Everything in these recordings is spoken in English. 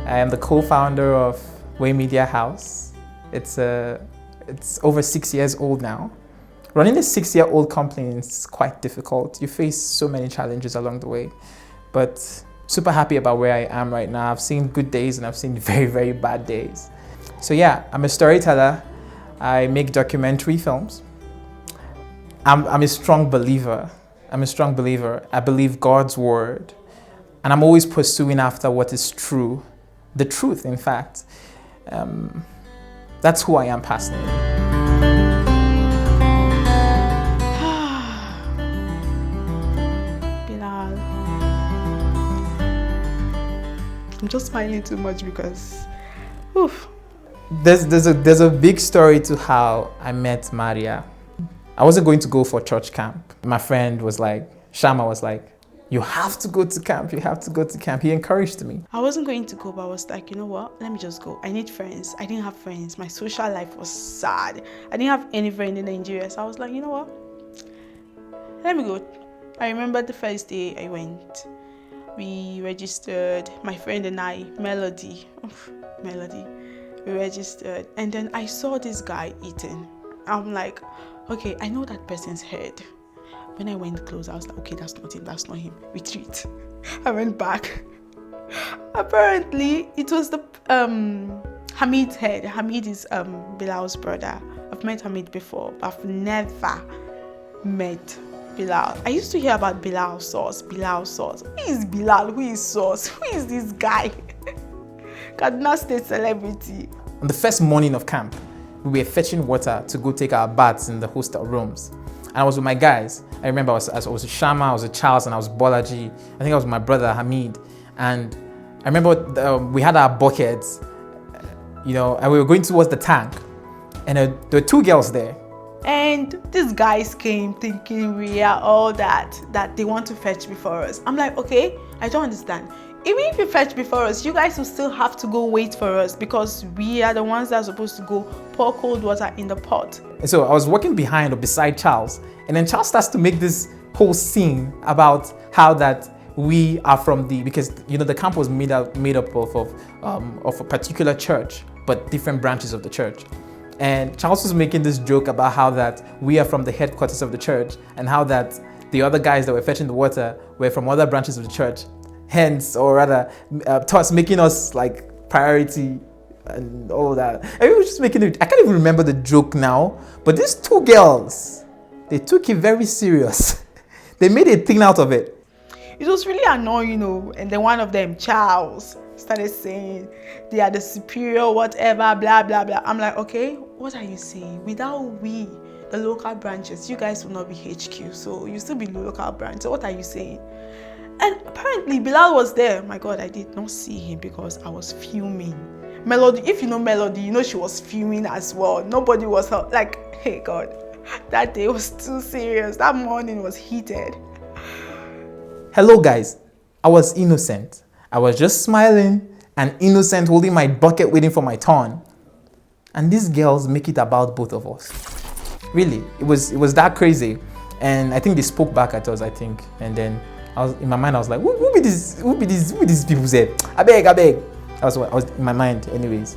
I am the co-founder of Way Media House. It's over 6 years old now. Running a 6-year-old company is quite difficult. You face so many challenges along the way, but super happy about where I am right now. I've seen good days and I've seen very, very bad days. So yeah, I'm a storyteller. I make documentary films. I'm a strong believer. I believe God's word. And I'm always pursuing after what is true. The truth, in fact. That's who I am personally. Bilal. I'm just smiling too much because, oof. There's a big story to how I met Mariya. I wasn't going to go for church camp. My friend was like, Shama was like, you have to go to camp, you have to go to camp. He encouraged me. I wasn't going to go, but I was like, you know what? Let me just go. I need friends. I didn't have friends. My social life was sad. I didn't have any friend in Nigeria. So I was like, you know what? Let me go. I remember the first day I went. We registered, my friend and I, Melody. We registered. And then I saw this guy eating. I'm like, okay, I know that person's head. When I went close, I was like, okay, that's not him. Retreat. I went back. Apparently, it was the Hamid's head. Hamid is Bilal's brother. I've met Hamid before, but I've never met Bilal. I used to hear about Bilal sauce. Who is Bilal? Who is sauce? Who is this guy? Kaduna State celebrity. On the first morning of camp, we were fetching water to go take our baths in the hostel rooms. And I was with my guys. I remember I was with Shama, I was with Charles, and I was Bolaji. I think I was with my brother Hamid. And I remember we had our buckets, and we were going towards the tank. And there were 2 girls there. And these guys came thinking we are all that they want to fetch before us. I'm like, okay, I don't understand. Even if you fetch before us, you guys will still have to go wait for us because we are the ones that are supposed to go pour cold water in the pot. And so I was walking behind or beside Charles, and then Charles starts to make this whole scene about how that we are from because the camp was made up of a particular church, but different branches of the church. And Charles was making this joke about how that we are from the headquarters of the church and how that the other guys that were fetching the water were from other branches of the church. Hence, or rather, making us like priority and all of that. And we were just making it. I can't even remember the joke now, but these 2 girls, they took it very serious. They made a thing out of it. It was really annoying, and then one of them, Charles, started saying they are the superior, whatever, blah, blah, blah. I'm like, okay, what are you saying? Without we, the local branches, you guys will not be HQ, so you still be the local branch. So what are you saying? And apparently Bilal was there. My God, I did not see him because I was fuming. Melody, if you know Melody, she was fuming as well. Nobody was like, hey God, that day was too serious. That morning was heated. Hello guys, I was innocent. I was just smiling and innocent, holding my bucket waiting for my turn. And these girls make it about both of us. Really, it was that crazy. And I think they spoke back at us, and then in my mind, I was like, who be these people said? I beg. That was what I was in my mind anyways.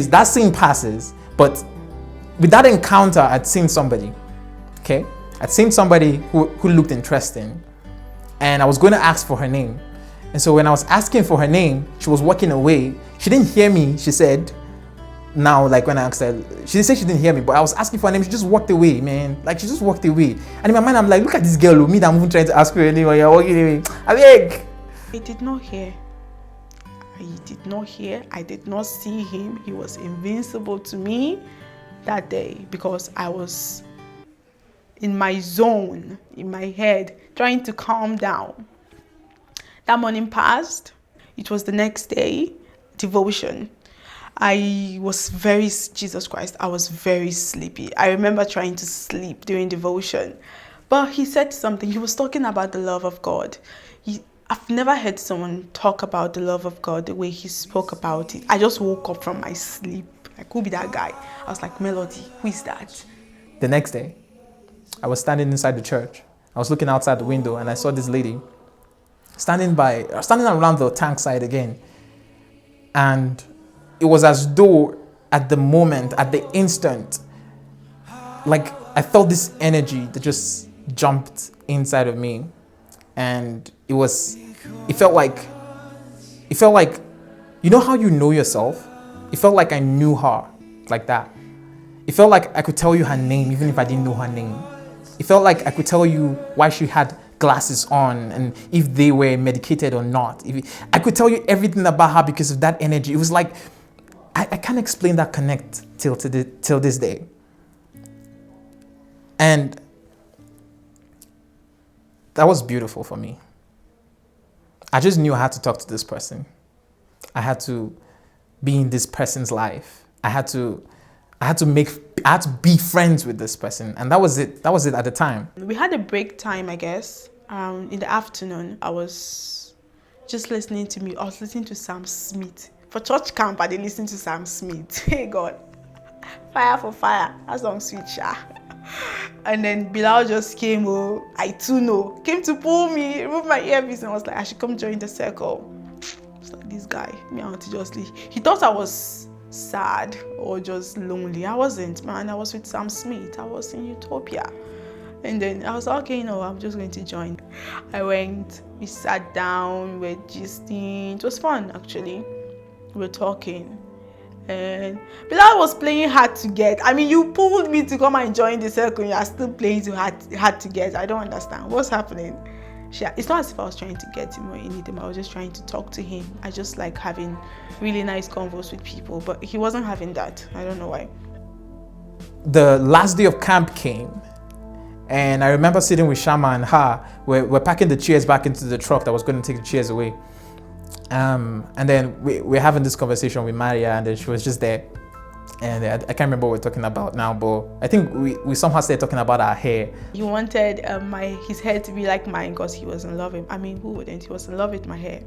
That scene passes, but with that encounter, I'd seen somebody, okay? I'd seen somebody who looked interesting, and I was going to ask for her name. And so when I was asking for her name, she was walking away. She didn't hear me, she said. Now, like when I asked her, she said she didn't hear me, but I was asking for her name. She just walked away, man. Like she just walked away. And in my mind, I'm like, look at this girl with me that I'm even trying to ask for her name. Or you're walking away. I beg. I did not hear. I did not see him. He was invincible to me that day because I was in my zone, in my head, trying to calm down. That morning passed. It was the next day, devotion. I was very sleepy. I remember trying to sleep during devotion. But he said something. He was talking about the love of God. I've never heard someone talk about the love of God the way he spoke about it. I just woke up from my sleep. Like, who be that guy? I was like, Melody, who is that? The next day, I was standing inside the church. I was looking outside the window and I saw this lady standing around the tank side again. And it was as though at the moment, at the instant, like I felt this energy that just jumped inside of me. And it felt like, you know how you know yourself? It felt like I knew her like that. It felt like I could tell you her name even if I didn't know her name. It felt like I could tell you why she had glasses on and if they were medicated or not. I could tell you everything about her because of that energy. It was like, I can't explain that connect till this day. And that was beautiful for me. I just knew I had to talk to this person. I had to be in this person's life. I had to be friends with this person. And that was it. That was it at the time. We had a break time, I guess. In the afternoon, I was just listening to me. I was listening to Sam Smith. For church camp, I did listen to Sam Smith. Hey God. Fire for fire. That song sweet, sha. And then Bilal just came, came to pull me, remove my earpiece, and was like, I should come join the circle. It's like, this guy, me and Auntie just leave. He thought I was sad or just lonely. I wasn't, man. I was with Sam Smith. I was in Utopia. And then I was like, okay, I'm just going to join. I went, we sat down, we were gisting. It was fun, actually. We were talking. And Bilal was playing hard to get. I mean, you pulled me to come and join the circle. You are still playing hard to get. I don't understand. What's happening? It's not as if I was trying to get him or anything. I was just trying to talk to him. I just like having really nice convos with people. But he wasn't having that. I don't know why. The last day of camp came. And I remember sitting with Shama and her. We're packing the chairs back into the truck that was going to take the chairs away. And then we're having this conversation with Mariya, and then she was just there. And I can't remember what we're talking about now, but I think we somehow started talking about our hair. He wanted his hair to be like mine because he was in love with, who wouldn't? He was in love with my hair.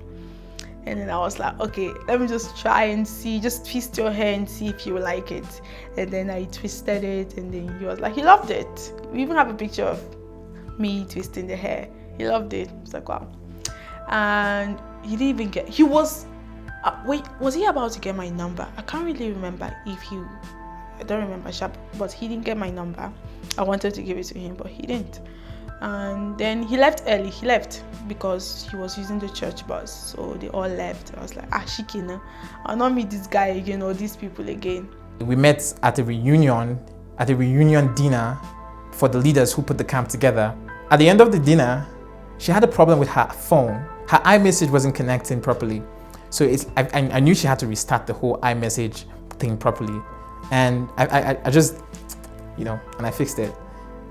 And then I was like, okay, let me just try and see, just twist your hair and see if you like it. And then I twisted it, and then he was like, he loved it. We even have a picture of me twisting the hair. He loved it. It's like, wow. And he didn't even get, he was, was he about to get my number? I can't really remember I don't remember, but he didn't get my number. I wanted to give it to him, but he didn't. And then he left early. He left because he was using the church bus. So they all left. I was like, shikina, I'll not meet this guy again or these people again. We met at a reunion dinner for the leaders who put the camp together. At the end of the dinner, she had a problem with her phone. Her iMessage wasn't connecting properly. So I knew she had to restart the whole iMessage thing properly. And I just, and I fixed it.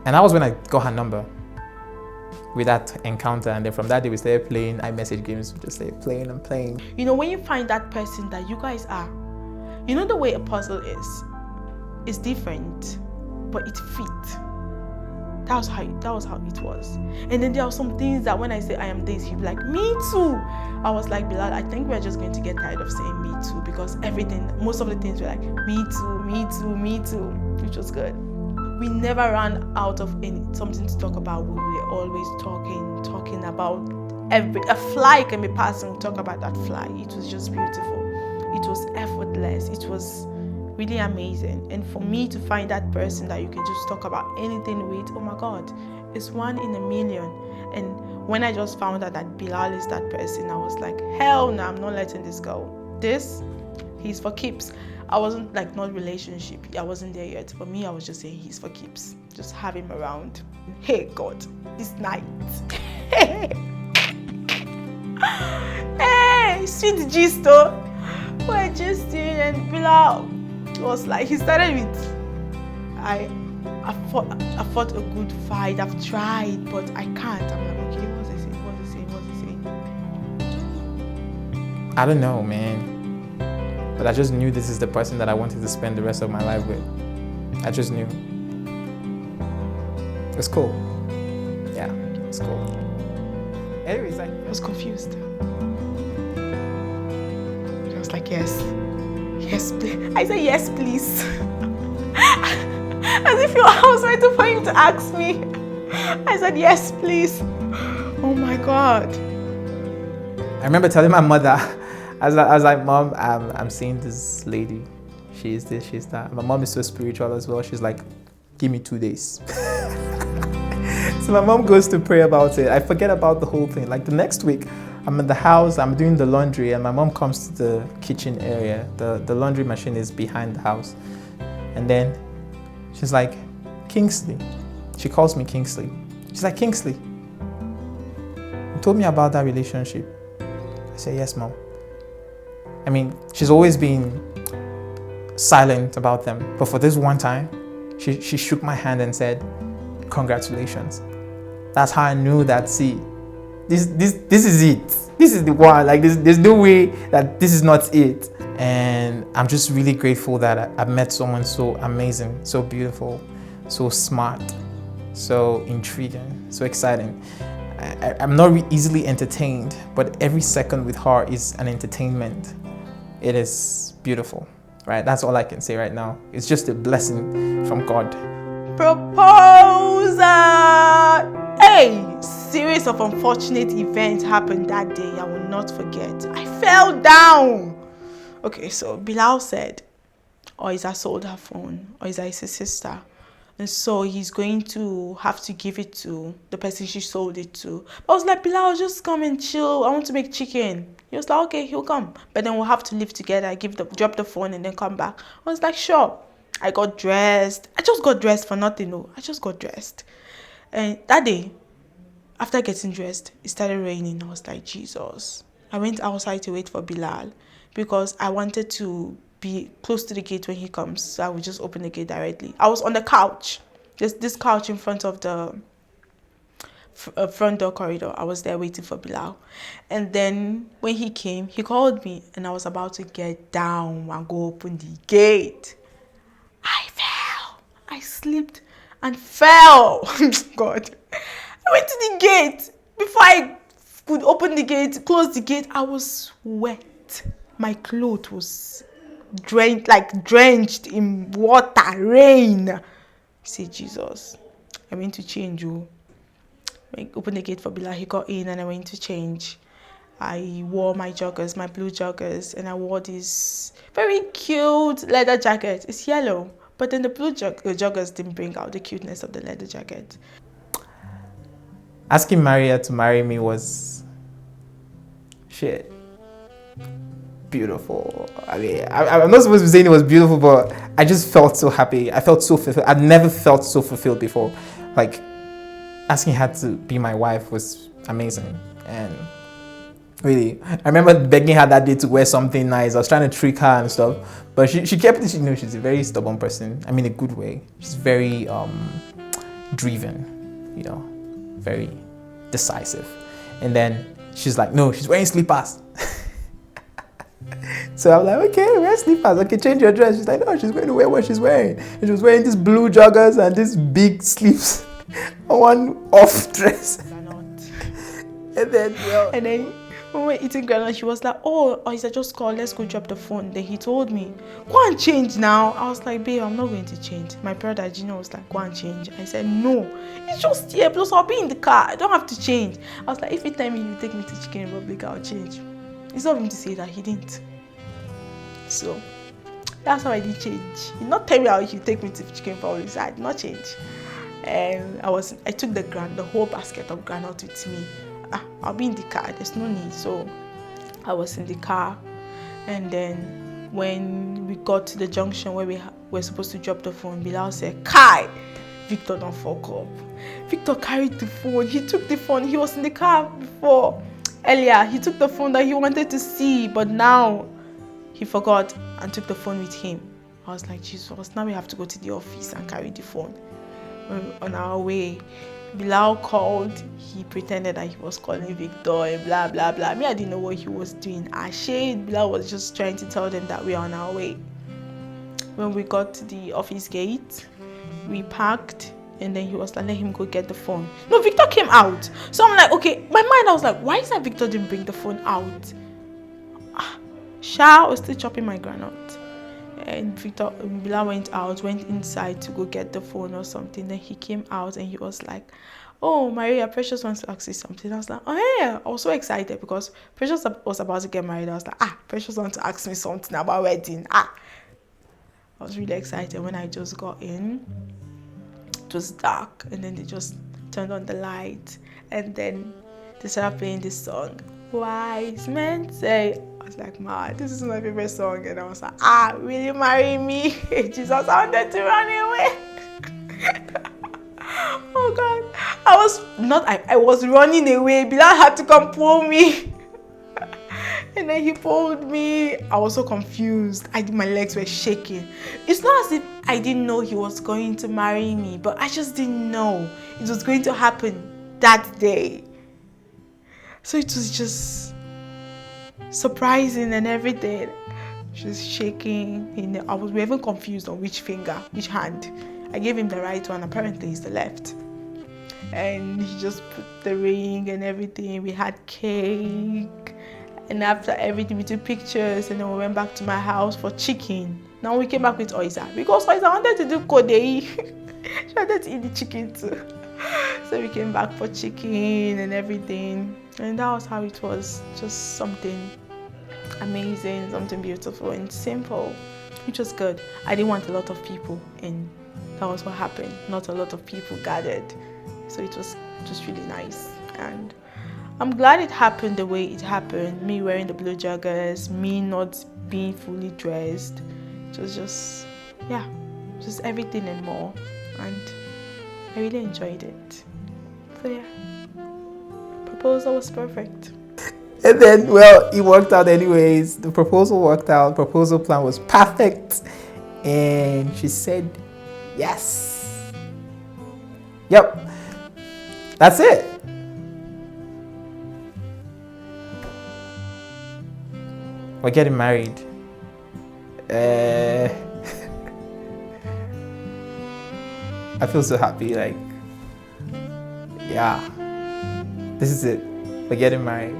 And that was when I got her number with that encounter. And then from that day, we started playing iMessage games. We just started playing and playing. When you find that person that you guys are, the way a puzzle is different, but it fit. That was how it was. And then there are some things that when I say I am this, he'd be like, me too. I was like, Bilal, I think we're just going to get tired of saying me too, because most of the things were like, me too, me too, me too, which was good. We never ran out of something to talk about. We were always talking about a fly can be passing, we talk about that fly. It was just beautiful. It was effortless. It was really amazing. And for me to find that person that you can just talk about anything with, oh my God, it's 1 in a million. And when I just found out that Bilal is that person, I was like, hell no, I'm not letting this go. He's for keeps. I wasn't like, not relationship. I wasn't there yet. For me, I was just saying he's for keeps. Just have him around. Hey God, this night. Hey, sweet gist though. We're gisting, and Bilal was like, he started with, I fought a good fight. I've tried, but I can't. I'm like, okay, what's he saying? I don't know, man. But I just knew this is the person that I wanted to spend the rest of my life with. I just knew. It's cool. Yeah, it's cool. Anyways, I was confused. I was like, yes, please. I said, yes, please. As if I was waiting for him to ask me. I said, yes, please. Oh my God. I remember telling my mother, I was like, Mom, I'm seeing this lady. She's this, she's that. My mom is so spiritual as well. She's like, give me 2 days. So my mom goes to pray about it. I forget about the whole thing. Like the next week, I'm in the house, I'm doing the laundry, and my mom comes to the kitchen area. The laundry machine is behind the house. And then she's like, Kingsley. She calls me Kingsley. She's like, Kingsley, you told me about that relationship. I say, yes, Mom. I mean, she's always been silent about them. But for this one time, she shook my hand and said, congratulations. That's how I knew that, see, this is it. This is the one. Like, there's no way that this is not it. And I'm just really grateful that I've met someone so amazing, so beautiful, so smart, so intriguing, so exciting. I'm not easily entertained, but every second with her is an entertainment. It is beautiful, right? That's all I can say right now. It's just a blessing from God. Proposal! A series of unfortunate events happened that day I will not forget. I fell down. Okay, so Bilal said, Isa sold her phone. Isa is his sister. And so he's going to have to give it to the person she sold it to. I was like, Bilal, just come and chill. I want to make chicken. He was like, okay, he'll come. But then we'll have to live together, drop the phone and then come back. I was like, sure. I got dressed. I just got dressed for nothing, though. I just got dressed. And that day, after getting dressed, it started raining. I was like, Jesus. I went outside to wait for Bilal because I wanted to be close to the gate when he comes, so I would just open the gate directly. I was on the couch. There's this couch in front of the front door corridor. I was there waiting for Bilal. And then when he came, he called me and I was about to get down and go open the gate. I fell. I slipped and fell. God. I went to the gate. Before I could open the gate, close the gate, I was wet. My clothes was drenched in water, rain. I said, Jesus. I went to change. I opened the gate for Bilal. He got in and I went to change. I wore my joggers, my blue joggers, and I wore this very cute leather jacket. It's yellow, but then the blue joggers didn't bring out the cuteness of the leather jacket. Asking Mariya to marry me was shit. Beautiful. I mean, I'm not supposed to be saying it was beautiful, but I just felt so happy. I felt so fulfilled. I'd never felt so fulfilled before. Like, asking her to be my wife was amazing. And really, I remember begging her that day to wear something nice. I was trying to trick her and stuff, but she kept it. You know, she's a very stubborn person. I mean, a good way. She's very driven, you know, very decisive. And then she's like, no, she's wearing slippers. So I'm like, okay, wear slippers. Okay, change your dress. She's like, no, she's going to wear what she's wearing. And she was wearing these blue joggers and these big sleeves on one off dress. And then when we're eating granite, she was like, oh, Isa just called, let's go drop the phone. Then he told me, go and change now. I was like, babe, I'm not going to change. My brother Gino was like, go and change. I said, no, it's just here, plus I'll be in the car. I don't have to change. I was like, if you tell me you take me to Chicken Republic, I'll change. It's not him to say that, he didn't. So that's how I did change. He not tell me how you take me to Chicken Republic, so I did not change. And I took the whole basket of granite with me. I'll be in the car, there's no need. So I was in the car, and then when we got to the junction where we were supposed to drop the phone, Bilal said, Kai, Victor don't fuck up. Victor carried the phone. He took the phone. He was in the car before. Earlier, he took the phone that he wanted to see, but now he forgot and took the phone with him. I was like, Jesus, now we have to go to the office and carry the phone. On our way, Bilal called. He pretended that he was calling Victor and blah blah blah. Me, I didn't know what he was doing. Bilal was just trying to tell them that we are on our way. When we got to the office gate, we parked, and then he was like, let him go get the phone. No, Victor came out. So I'm like, okay, my mind, I was like, why is that Victor didn't bring the phone out? I was still chopping my granite. And Bilal went inside to go get the phone or something. Then he came out and he was like, oh, Mariya, Precious wants to ask you something. I was like, oh yeah. I was so excited because Precious was about to get married. I was like, Precious wants to ask me something about wedding. I was really excited when I just got in. It was dark, and then they just turned on the light, and then they started playing this song, Wise Men Say. I was like, man, this is my favorite song. And I was like, will you marry me? Jesus, I wanted to run away. Oh God, I was running away. Bilal had to come pull me. And then he pulled me. I was so confused. My legs were shaking. It's not as if I didn't know he was going to marry me, but I just didn't know it was going to happen that day. So it was just surprising and everything. Just shaking. We were even confused on which hand. I gave him the right one. Apparently, it's the left. And he just put the ring and everything. We had cake. And after everything, we took pictures, and then we went back to my house for chicken. Now we came back with Oisa because Oisa wanted to do kodei. She wanted to eat the chicken too. So we came back for chicken and everything. And that was how it was. Just something amazing, something beautiful and simple, which was good. I didn't want a lot of people, and that was what happened. Not a lot of people gathered. So it was just really nice. And I'm glad it happened the way it happened. Me wearing the blue joggers, me not being fully dressed. It was just everything and more. And I really enjoyed it. So yeah, proposal was perfect. And then, well, it worked out anyways. The proposal worked out. Proposal plan was perfect. And she said, yes. Yep. That's it. We're getting married. I feel so happy. Like, yeah, this is it. We're getting married.